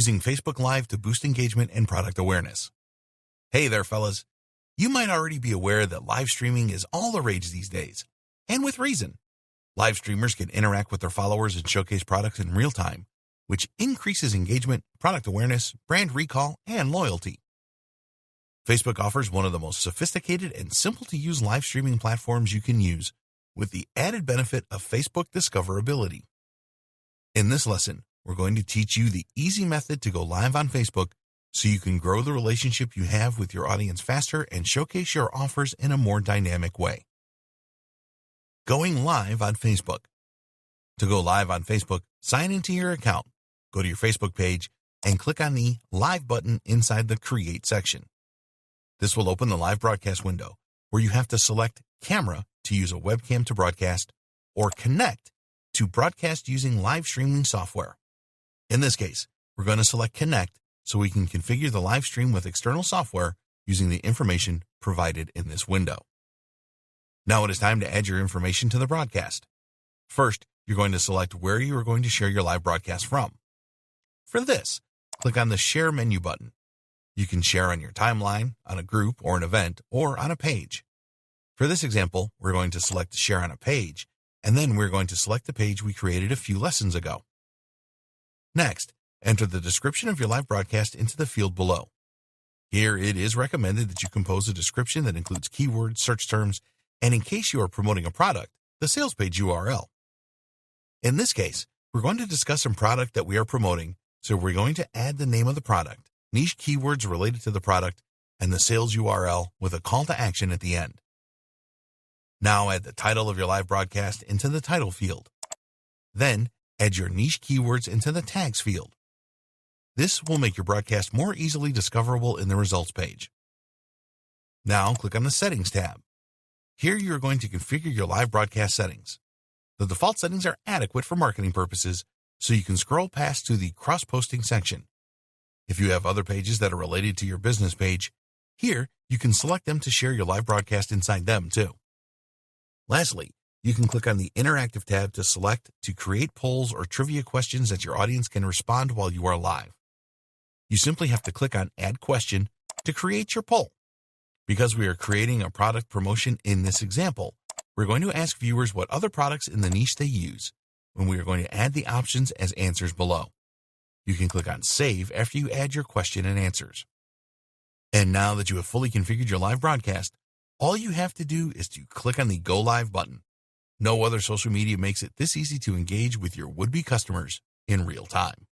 using Facebook Live to boost engagement and product awareness. Hey there, fellas. You might already be aware that live streaming is all the rage these days, and with reason. Live streamers can interact with their followers and showcase products in real time, which increases engagement, product awareness, brand recall, and loyalty. Facebook offers one of the most sophisticated and simple-to-use live streaming platforms you can use, with the added benefit of Facebook discoverability. In this lesson, we're going to teach you the easy method to go live on Facebook so you can grow the relationship you have with your audience faster and showcase your offers in a more dynamic way. Going live on Facebook. To go live on Facebook, sign into your account, go to your Facebook page, and click on the Live button inside the Create section. This will open the live broadcast window, where you have to select Camera to use a webcam to broadcast, or Connect to broadcast using live streaming software. In this case, we're going to select Connect so we can configure the live stream with external software using the information provided in this window. Now it is time to add your information to the broadcast. First, you're going to select where you are going to share your live broadcast from. For this, click on the Share menu button. You can share on your timeline, on a group or an event, or on a page. For this example, we're going to select Share on a page, and then we're going to select the page we created a few lessons ago. Next, enter the description of your live broadcast into the field below. Here, it is recommended that you compose a description that includes keywords, search terms, and in case you are promoting a product, the sales page URL. In this case, we're going to discuss some product that we are promoting, so we're going to add the name of the product, niche keywords related to the product, and the sales URL with a call to action at the end. Now add the title of your live broadcast into the title field. Then, add your niche keywords into the tags field. This will make your broadcast more easily discoverable in the results page. Now click on the Settings tab. Here you are going to configure your live broadcast settings. The default settings are adequate for marketing purposes, so you can scroll past to the cross-posting section. If you have other pages that are related to your business page, here you can select them to share your live broadcast inside them too. Lastly, you can click on the Interactive tab to select to create polls or trivia questions that your audience can respond while you are live. You simply have to click on Add Question to create your poll. Because we are creating a product promotion in this example, we're going to ask viewers what other products in the niche they use, and we are going to add the options as answers below. You can click on Save after you add your question and answers. And now that you have fully configured your live broadcast, all you have to do is to click on the Go Live button. No other social media makes it this easy to engage with your would-be customers in real time.